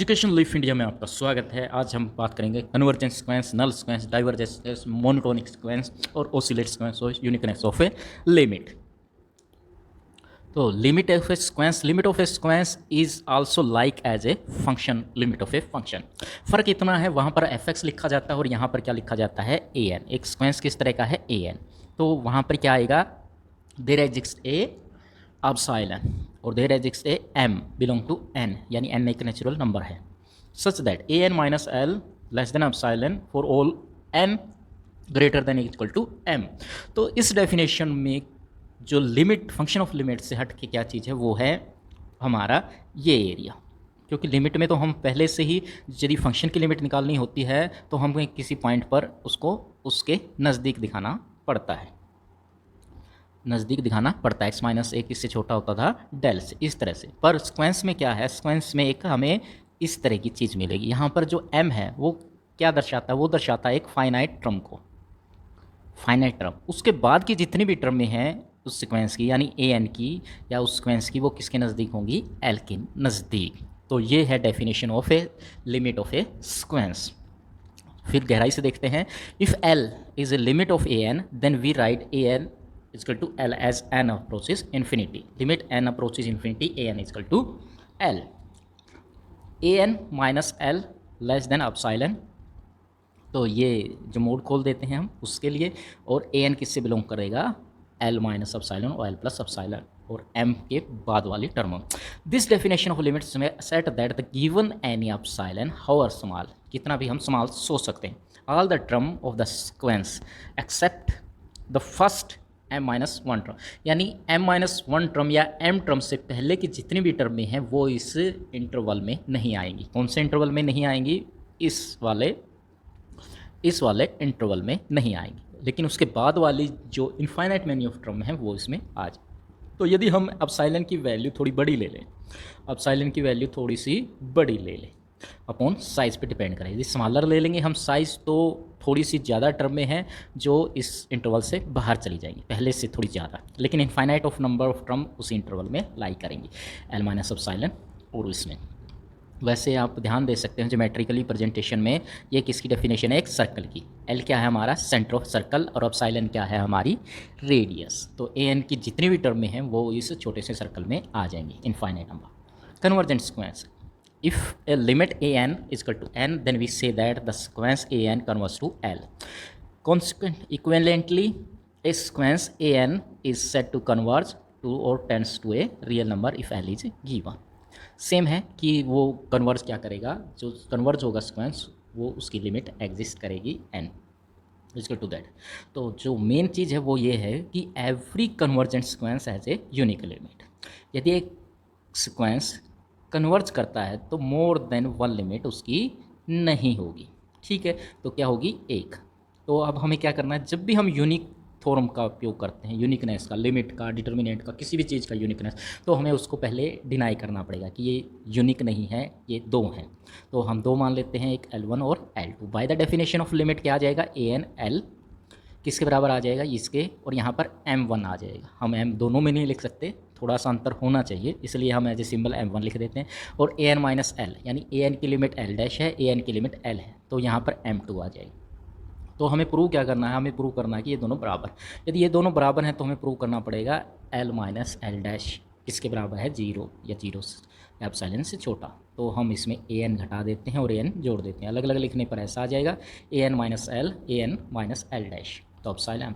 Education life India में आपका स्वागत है। आज हम बात करेंगे convergence sequence, null sequence, divergence sequence, monotonic sequence और ओसिलेट सीक्वेंस और यूनिकनेस ऑफ ए लिमिट। तो limit of a sequence is also like as a function, limit of a function. फ़र्क इतना है, वहाँ पर एफ एक्स लिखा जाता है और यहाँ पर क्या लिखा जाता है, ए एन। एक सीक्वेंस किस तरह का है, ए एन। तो वहाँ पर क्या आएगा, देयर एग्जिस्ट ए एप्सिलॉन और there exist a m belong to N, यानी एन एक नेचुरल नंबर है, such that a n minus l less than epsilon for all n greater than equal to m. तो इस definition में जो limit, function of limit से हट के क्या चीज़ है, वो है हमारा ये एरिया। क्योंकि लिमिट में तो हम पहले से ही, यदि फंक्शन की लिमिट निकालनी होती है तो हमें किसी पॉइंट पर उसको उसके नज़दीक दिखाना पड़ता है, नज़दीक दिखाना पड़ता है। एक्स माइनस ए किससे छोटा होता था, डेल से, इस तरह से। पर सीक्वेंस में क्या है, सीक्वेंस में एक हमें इस तरह की चीज़ मिलेगी। यहाँ पर जो एम है वो क्या दर्शाता है, वो दर्शाता है एक फाइनाइट टर्म को, फाइनाइट टर्म। उसके बाद की जितनी भी टर्में हैं उस सीक्वेंस की, यानी ए एन की या उस सीक्वेंस की, वो किसके नज़दीक होंगी, एल के नज़दीक। तो ये है definition of a limit of a sequence. फिर गहराई से देखते हैं। If l is a limit of a n then we write a n is equal to L as n approaches infinity. Limit n approaches infinity, an is equal to L. an minus L less than epsilon। तो ये जो mode खोल देते हैं हम उसके लिए, और an किससे बिलोंग करेगा, L माइनस एप्सिलॉन और L प्लस एप्सिलॉन और m के बाद वाली term. This definition of limits में set that the given any epsilon however small, कितना भी हम स्मॉल सोच सकते हैं, all the term of the sequence except the first m minus one term, यानी m माइनस वन टर्म या m term से पहले की जितनी भी टर्में हैं वो इस इंटरवल में नहीं आएंगी। कौन से इंटरवल में नहीं आएंगी, इस वाले इंटरवल में नहीं आएंगी, लेकिन उसके बाद वाली जो इनफाइनाइट मेनी ऑफ टर्म है वो इसमें आ जाए। तो यदि हम एप्सिलॉन की वैल्यू थोड़ी बड़ी ले लें, एप्सिलॉन की वैल्यू थोड़ी सी बड़ी ले लें, अपॉन साइज़ पे डिपेंड करें। यदि स्मॉलर ले लेंगे हम साइज़, तो थोड़ी सी ज़्यादा टर्में हैं जो इस इंटरवल से बाहर चली जाएंगी, पहले से थोड़ी ज़्यादा, लेकिन infinite of number of term उसी इंटरवल में लाई करेंगी, एल माइनस एप्सिलॉन और इसमें। वैसे आप ध्यान दे सकते हैं ज्योमेट्रिकली प्रेजेंटेशन में ये किसकी डेफिनेशन है, एक सर्कल की। एल क्या है हमारा, सेंटर ऑफ सर्कल, और एप्सिलॉन क्या है, हमारी रेडियस। तो ए एन की जितनी भी टर्में हैं वो इस छोटे से सर्कल में आ जाएंगी, infinite number. Convergent sequence, if a limit an is equal to n then we say that the sequence an converges to L. Equivalently, a sequence an is said to converge to or tends to a real number if L is given. Same है कि वो converge क्या करेगा, जो converge होगा sequence वो उसकी limit exist करेगी n इक्वल टू दैट। तो जो मेन चीज़ है वो ये है कि every convergent sequence has a unique limit. यदि एक सीक्वेंस कन्वर्ज करता है तो मोर देन वन लिमिट उसकी नहीं होगी, ठीक है। तो क्या होगी, एक। तो अब हमें क्या करना है, जब भी हम यूनिक थ्योरम का उपयोग करते हैं, यूनिकनेस का, लिमिट का, डिटर्मिनेंट का, किसी भी चीज़ का यूनिकनेस, तो हमें उसको पहले डिनाई करना पड़ेगा कि ये यूनिक नहीं है, ये दो हैं। तो हम दो मान लेते हैं, एक L1 और L2। By the definition of limit क्या आ जाएगा, an L किसके बराबर आ जाएगा, इसके, और यहाँ पर m1 आ जाएगा। हम m दोनों में नहीं लिख सकते, थोड़ा सा अंतर होना चाहिए, इसलिए हम एज ए सिंबल m1 लिख देते हैं। और an माइनस एल, यानी an की लिमिट l डैश है, an की लिमिट l है, तो यहाँ पर m2 आ जाएगी। तो हमें प्रूव क्या करना है, हमें प्रूव करना है कि ये दोनों बराबर। यदि ये दोनों बराबर हैं तो हमें प्रूव करना पड़ेगा l माइनस एल डैश किसके बराबर है, जीरो, या जीरो एप्सिलॉन से छोटा। तो हम इसमें an घटा देते हैं और an जोड़ देते हैं, अलग अलग लिखने पर ऐसा आ जाएगा, an माइनस एल डैश, तो एप्सिलॉन।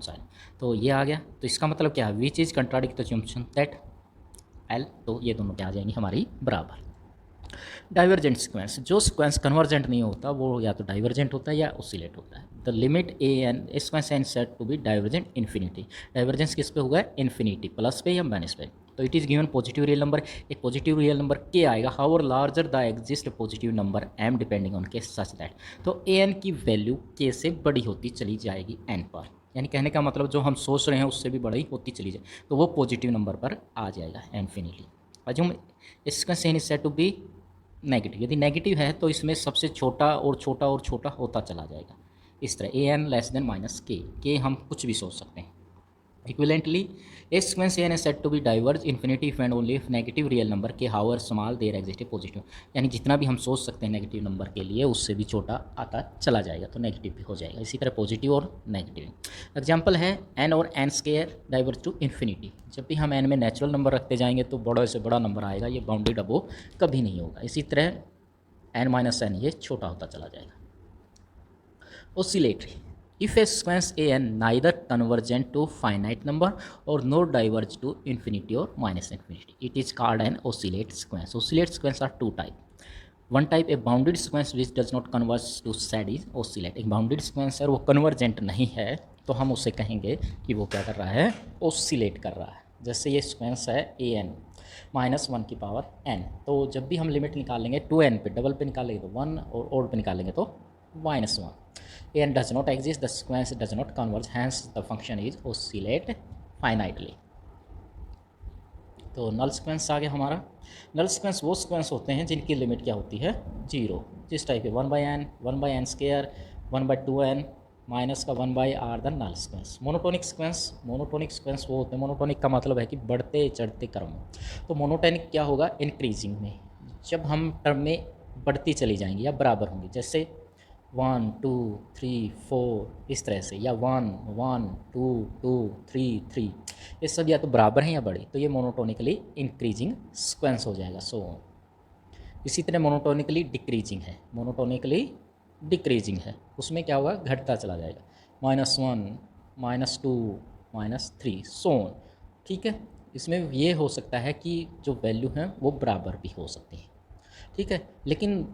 तो ये आ गया। तो इसका मतलब क्या है, which is contradict the assumption that L, तो ये दोनों क्या आ जाएंगी हमारी बराबर। डाइवर्जेंट सीक्वेंस, जो सीक्वेंस कन्वर्जेंट नहीं होता वो या तो डाइवर्जेंट होता है या ओसिलेट होता है। The limit a n sequence n said to be divergent infinity. Divergence किस पे होगा, इन्फिनिटी, प्लस पे या माइनस पे। तो it is given positive real number, एक पॉजिटिव रियल नंबर के आएगा, however larger the exist positive number m depending on के सच दैट। तो ए एन की वैल्यू के से बड़ी होती चली जाएगी n पर, यानी कहने का मतलब जो हम सोच रहे हैं उससे भी बड़ी होती चली जाए, तो वो पॉजिटिव नंबर पर आ जाएगा infinity. Assume sequence n is said to be negative, यदि नेगेटिव है तो इसमें सबसे छोटा और छोटा और छोटा होता चला जाएगा, इस तरह an लेस देन माइनस के हम कुछ भी सोच सकते हैं। Equivalently, a sequence n is said to be diverge infinity if and only if negative real number के however small there exist a positive, यानी जितना भी हम सोच सकते हैं नेगेटिव नंबर के लिए उससे भी छोटा आता चला जाएगा तो नेगेटिव भी हो जाएगा। इसी तरह पॉजिटिव और नेगेटिव। एग्जांपल है n और n square diverge to infinity. जब भी हम n में नेचुरल नंबर रखते जाएंगे तो बड़ा से बड़ा नंबर आएगा, ये बाउंडेड अबो कभी नहीं होगा। इसी तरह n माइनस n ये छोटा होता चला जाएगा। Oscillatory, if a sequence an neither convergent to finite number or nor diverge to infinity or minus infinity, it is called an oscillate sequence. Oscillate sequence are two type. One type a bounded sequence which does not converge to set is oscillate. एक bounded sequence है, वो convergent नहीं है तो हम उसे कहेंगे कि वो क्या कर रहा है, oscillate कर रहा है। जैसे ये sequence है an माइनस वन की पावर n, तो जब भी हम लिमिट निकालेंगे 2n पे, डबल पे निकालेंगे तो 1 और ओड पे निकालेंगे तो minus one. n does not exist, the sequence does not converge, hence the function is oscillate finitely. तो नल सीक्वेंस आ गया हमारा। नल सीक्वेंस वो सीक्वेंस होते हैं जिनकी लिमिट क्या होती है, जीरो। जिस टाइप के 1/n, 1/n square, 1/2n minus का 1/r the null sequence. Monotonic sequence, monotonic sequence वो होते हैं, मोनोटोनिक का मतलब है कि बढ़ते चढ़ते क्रम। तो मोनोटोनिक क्या होगा, इंक्रीजिंग में, जब हम टर्म में बढ़ती चली जाएंगी या बराबर होंगी, जैसे 1 2 3 4 इस तरह से, या 1 1 2 2 3 3, ये सब या तो बराबर हैं या बड़े, तो ये मोनोटोनिकली इंक्रीजिंग सीक्वेंस हो जाएगा। सो इसी तरह मोनोटोनिकली डिक्रीजिंग है, मोनोटोनिकली डिक्रीजिंग है, उसमें क्या होगा, घटता चला जाएगा, -1 -2 -3 सो। ठीक है, इसमें ये हो सकता है कि जो वैल्यू हैं वो बराबर भी हो सकती हैं। ठीक है, लेकिन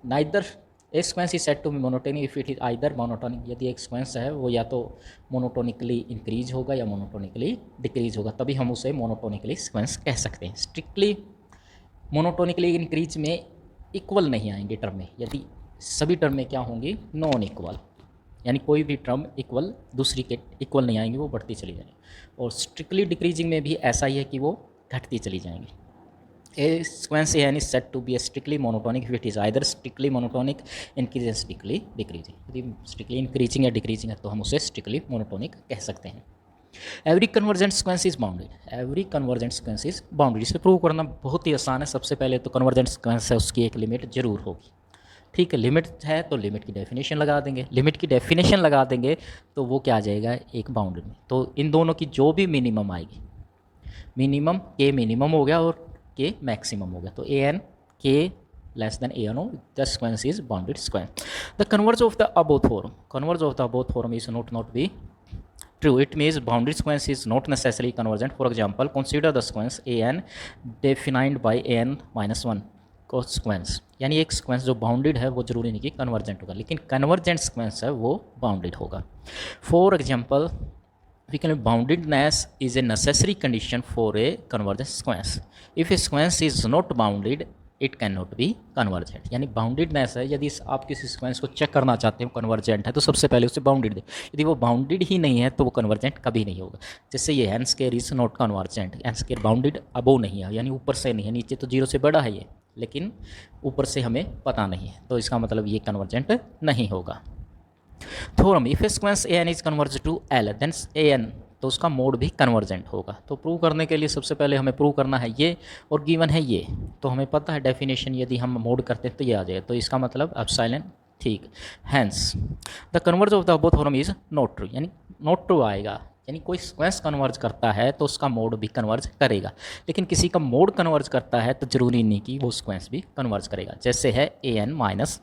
neither a sequence is said to be monotonic if it is either monotonic, यदि एक सीक्वेंस है वो या तो मोनोटोनिकली इंक्रीज होगा या मोनोटोनिकली डिक्रीज होगा, तभी हम उसे मोनोटोनिकली सीक्वेंस कह सकते हैं। स्ट्रिक्टली मोनोटोनिकली इंक्रीज में इक्वल नहीं आएंगे टर्म में, यदि सभी टर्म में क्या होंगी, नॉन इक्वल, यानी कोई भी टर्म इक्वल दूसरी के इक्वल नहीं आएंगी, वो बढ़ती चली जाएंगी। और स्ट्रिक्टली डिक्रीजिंग में भी ऐसा ही है कि वो घटती चली जाएंगी। A sequence an is said to be a strictly monotonic if it is either strictly monotonic, increasing, strictly decreasing। यदि strictly increasing या decreasing है तो हम उसे strictly monotonic कह सकते हैं। Every convergent sequence is bounded, every convergent sequence is bounded। इसे प्रूव करना बहुत ही आसान है। सबसे पहले तो convergent sequence है उसकी एक लिमिट जरूर होगी। ठीक है, लिमिट है तो लिमिट की डेफिनेशन लगा देंगे, लिमिट की डेफिनेशन लगा देंगे तो वो क्या आ जाएगा, एक बाउंडेड में। तो इन दोनों की जो भी मिनिमम आएगी, मिनिमम के मिनिमम हो गया और के मैक्सिमम हो गया, तो ए एन के लेस देन ए एन हो, the sequence is bounded square. The converse of the above theorem, converse of the above theorem is not be true, it means bounded sequence is not necessary convergent. For example consider the sequence a n defined by a n -1 को sequence, यानी एक sequence जो bounded है वो जरूरी नहीं कि convergent होगा, लेकिन कन्वर्जेंट सीक्वेंस है वो बाउंडेड होगा। For example we can boundedness is a necessary condition for a convergent sequence. If a sequence is not bounded it cannot be convergent, यानी बाउंडेडनेस है, यदि आप किसी सीक्वेंस को चेक करना चाहते हो कन्वर्जेंट है तो सबसे पहले उसे बाउंडेड दे, यदि वो बाउंडेड ही नहीं है तो वो कन्वर्जेंट कभी नहीं होगा। जैसे ये n square is not convergent, n square bounded above नहीं है, यानी ऊपर से नहीं है, नीचे तो जीरो से बड़ा है ये, लेकिन ऊपर से हमें पता नहीं है, तो इसका मतलब ये कन्वर्जेंट नहीं होगा। Theorem, if a sequence a n is converge to l then a n, तो उसका मोड भी कन्वर्जेंट होगा। तो प्रूव करने के लिए सबसे पहले हमें प्रूव करना है ये, और गिवन है ये, तो हमें पता है डेफिनेशन, यदि हम मोड करते हैं तो ये आ जाएगा, तो इसका मतलब एप्सिलॉन, ठीक। Hence the converse of the above theorem is not true, यानी नॉट ट्रू आएगा, यानी कोई सीक्वेंस कन्वर्ज करता है तो उसका मोड भी कन्वर्ज करेगा, लेकिन किसी का मोड कन्वर्ज करता है तो जरूरी नहीं कि वो सीक्वेंस भी कन्वर्ज करेगा। जैसे है ए एन माइनस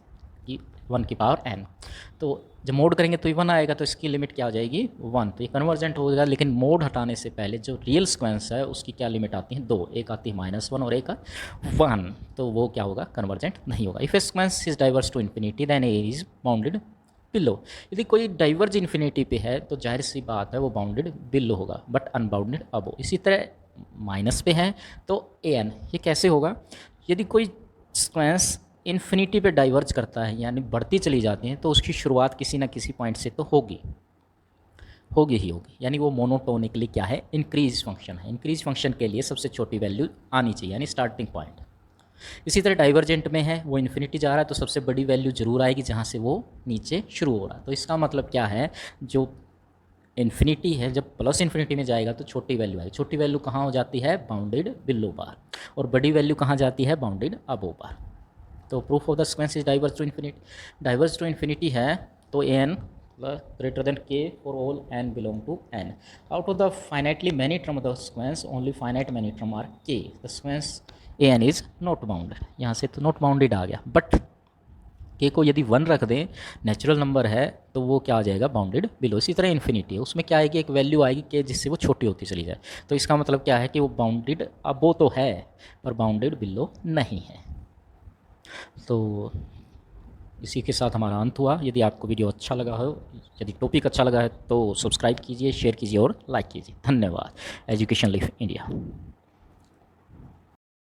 की 1 की पावर n, तो जब मोड करेंगे तो ये 1 आएगा, तो इसकी लिमिट क्या हो जाएगी 1, तो ये कन्वर्जेंट हो जाएगा। लेकिन मोड हटाने से पहले जो रियल सीक्वेंस है उसकी क्या लिमिट आती है, 2, एक आती है -1 और एक 1, तो वो क्या होगा, कन्वर्जेंट नहीं होगा। If a sequence is diverges to infinity then a is bounded below, यदि कोई डाइवर्ज इन्फिनिटी पे है तो जाहिर सी बात है वो बाउंडेड बिलो होगा, बट अनबाउंडेड अबो। इसी तरह माइनस पे है तो ए एन, ये कैसे होगा, यदि कोई सीक्वेंस इन्फिनिटी पे डाइवर्ज करता है यानी बढ़ती चली जाती है तो उसकी शुरुआत किसी ना किसी पॉइंट से तो होगी ही होगी, यानी वो मोनोटोनिकली क्या है, इंक्रीज फंक्शन है। इंक्रीज फंक्शन के लिए सबसे छोटी वैल्यू आनी चाहिए, यानी स्टार्टिंग पॉइंट। इसी तरह डाइवर्जेंट में है, वो इन्फिनिटी जा रहा है तो सबसे बड़ी वैल्यू जरूर आएगी जहाँ से वो नीचे शुरू हो रहा है। तो इसका मतलब क्या है, जो इन्फिनिटी है, जब प्लस इन्फिनिटी में जाएगा तो छोटी वैल्यू आएगी। छोटी वैल्यू कहाँ हो जाती है? बाउंडेड बिलो बार। और बड़ी वैल्यू कहाँ जाती है? बाउंडेड अबो बार। तो proof of the sequence is diverges to infinity. Diverges to infinity है तो n greater than k for all n belong to n. Out of the finitely many term of the sequence, only finite many term are k. The sequence an is not bounded. यहाँ से तो not bounded आ गया, but k को यदि 1 रख दें, natural number है, तो वो क्या आ जाएगा? Bounded below. इसी तरह इन्फिनिटी है, उसमें क्या आएगी? एक वैल्यू आएगी k जिससे वो छोटी होती चली जाए। तो इसका मतलब क्या है कि वो बाउंडेड, अब वो तो है पर बाउंडेड बिलो नहीं है। तो इसी के साथ हमारा अंत हुआ। यदि आपको वीडियो अच्छा लगा हो, यदि टॉपिक अच्छा लगा है तो सब्सक्राइब कीजिए, शेयर कीजिए और लाइक कीजिए। धन्यवाद। Education life India.